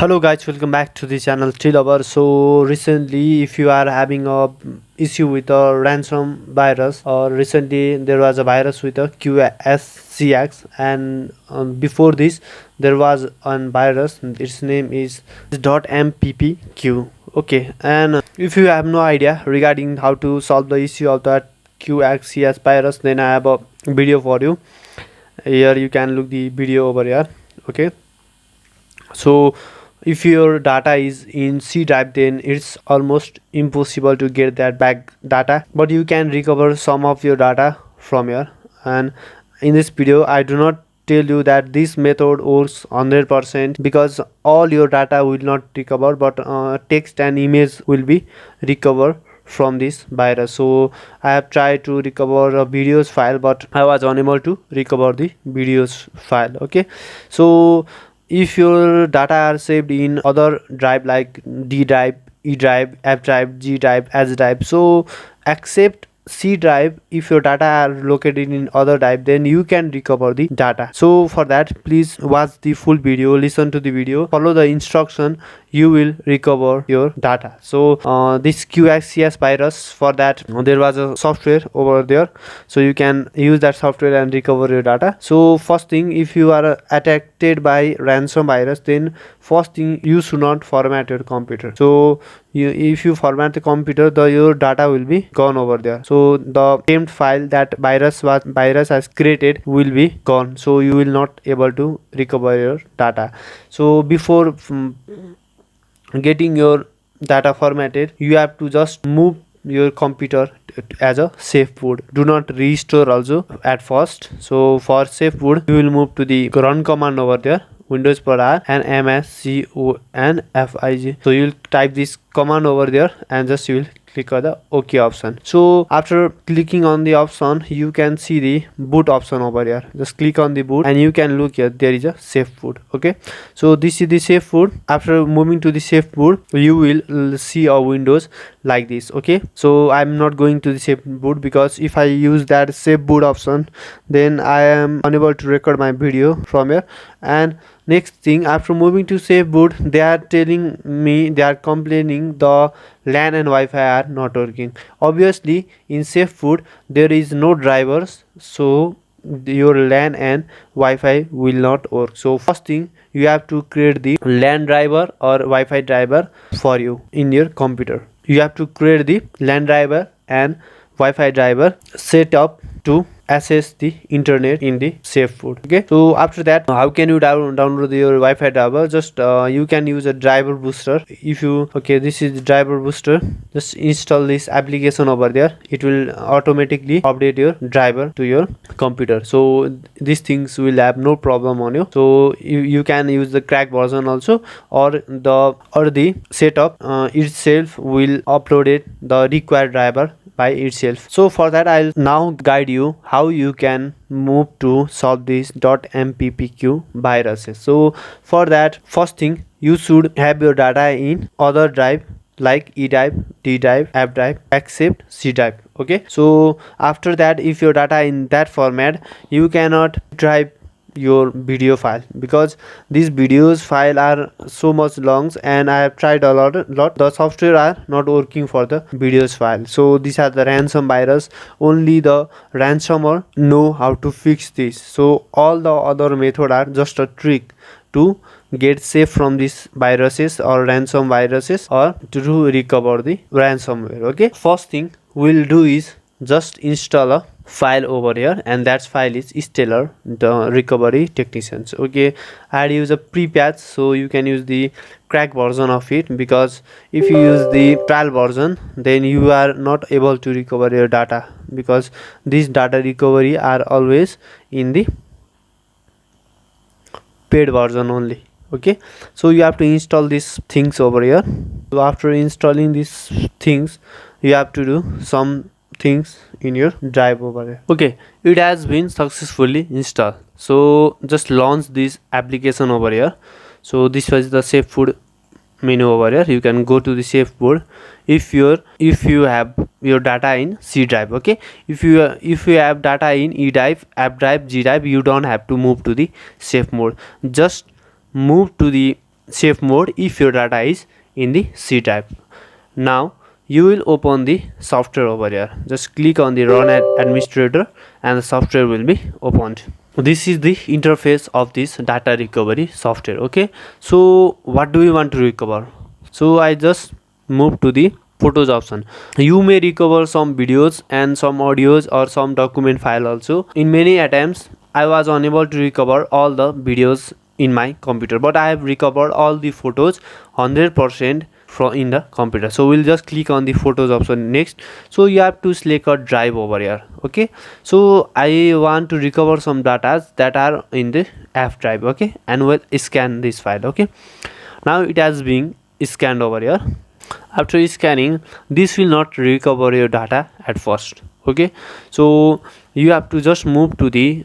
Hello guys, welcome back to the channel Lover. So recently, if you are having a issue with a ransom virus, or recently there was a virus with a Qscx, and before this there was a virus. Its name is .mppq. Okay, and if you have no idea regarding how to solve the issue of that Qscx virus, then I have a video for you. Here you can look the video over here. Okay, so if your data is in C drive, then it's almost impossible to get that back data, but you can recover some of your data from here. And in this video I do not tell you that this method works 100%, because all your data will not recover, but text and image will be recovered from this virus. So I have tried to recover a videos file, but I was unable to recover the videos file. Okay, so if your data are saved in other drive like D drive, E drive, F drive, G drive, S drive, so accept C drive. If your data are located in other drive, then you can recover the data. So for that, please watch the full video, listen to the video, follow the instruction, you will recover your data. So this Qscx virus, for that there was a software over there, so you can use that software and recover your data. So first thing, if you are attacked by ransom virus, then first thing, you should not format your computer. So if you format the computer, your data will be gone over there. So the temp file that virus has created will be gone, so you will not able to recover your data. So before getting your data formatted, you have to just move your computer as a safe boot. Do not restore also at first. So for safe boot, you will move to the run command over there, Windows per R and msconfig. So you will type this command over there and just you will click on the OK option. So after clicking on the option, you can see the boot option over here. Just click on the boot and you can look here, there is a safe boot. Okay, so this is the safe boot. After moving to the safe boot, you will see a windows like this. Okay, so I'm not going to the safe boot, because if I use that safe boot option, then I am unable to record my video from here. And next thing, after moving to safe boot, they are telling me, they are complaining the LAN and Wi-Fi are not working. Obviously in safe boot there is no drivers, so your LAN and Wi-Fi will not work. So first thing, you have to create the LAN driver or Wi-Fi driver for you in your computer. You have to create the LAN driver and Wi-Fi driver set up to access the internet in the safe boot. Okay, so after that, how can you download your Wi-Fi driver? Just you can use a driver booster. If you, okay, this is the driver booster, just install this application over there. It will automatically update your driver to your computer, so these things will have no problem on you. So you can use the crack version also, or the setup itself will upload it the required driver by itself. So for that, I'll now guide you how you can move to solve this .mppq viruses. So for that, first thing, you should have your data in other drive like E drive, D drive, F drive, except C drive. Okay, so after that, if your data in that format, you cannot drive your video file, because these videos file are so much long, and I have tried a lot. The software are not working for the videos file. So these are the ransom virus. Only the ransomer know how to fix this. So all the other method are just a trick to get safe from these viruses or ransom viruses, or to recover the ransomware. Okay, first thing we'll do is just install a file over here, and that file is Stellar, the recovery technicians. Okay, I'd use a pre-patch, so you can use the crack version of it, because if you use the trial version, then you are not able to recover your data, because this data recovery are always in the paid version only. Okay, so you have to install these things over here. So after installing these things, you have to do some things in your drive over here. Okay, it has been successfully installed. So just launch this application over here. So this was the safe boot menu over here. You can go to the safe boot if you have your data in C drive. Okay, if you have data in E drive, F drive, G drive, you don't have to move to the safe mode. Just move to the safe mode if your data is in the C type. Now you will open the software over here. Just click on the run administrator and the software will be opened. This is the interface of this data recovery software. Okay, so what do we want to recover? So I just move to the photos option. You may recover some videos and some audios or some document file also. In many attempts I was unable to recover all the videos in my computer, but I have recovered all the photos 100% from in the computer. So we'll just click on the photos option next. So you have to select a drive over here. Okay, so I want to recover some data that are in the F drive. Okay, and we'll scan this file. Okay, now it has been scanned over here. After scanning, this will not recover your data at first. Okay, so you have to just move to the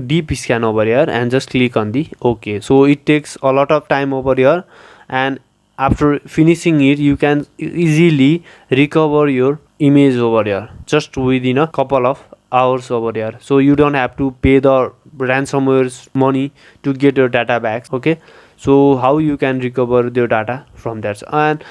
deep scan over here and just click on the OK. So it takes a lot of time over here, and after finishing it you can easily recover your image over here just within a couple of hours over here. So you don't have to pay the ransomware's money to get your data back. Okay, so how you can recover your data from that. And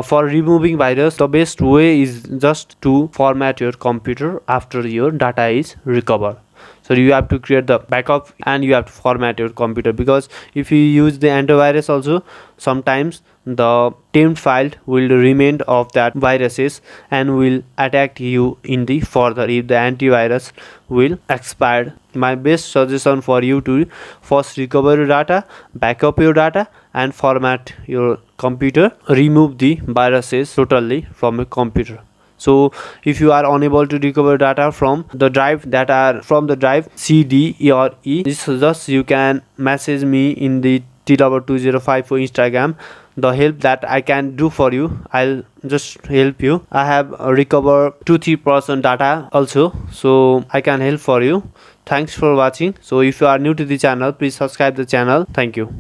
for removing virus, the best way is just to format your computer after your data is recovered. So you have to create the backup and you have to format your computer, because if you use the antivirus also, sometimes the temp file will remain of that viruses and will attack you in the further if the antivirus will expire. My best suggestion for you to first recover your data, backup your data and format your computer, remove the viruses totally from your computer. So if you are unable to recover data from the drive that are from the drive C, D, or E, this is just you can message me in the T205 for Instagram. The help that I can do for you, I'll just help you. I have recovered 2-3% data also, so I can help for you. Thanks for watching. So if you are new to the channel, please subscribe the channel. Thank you.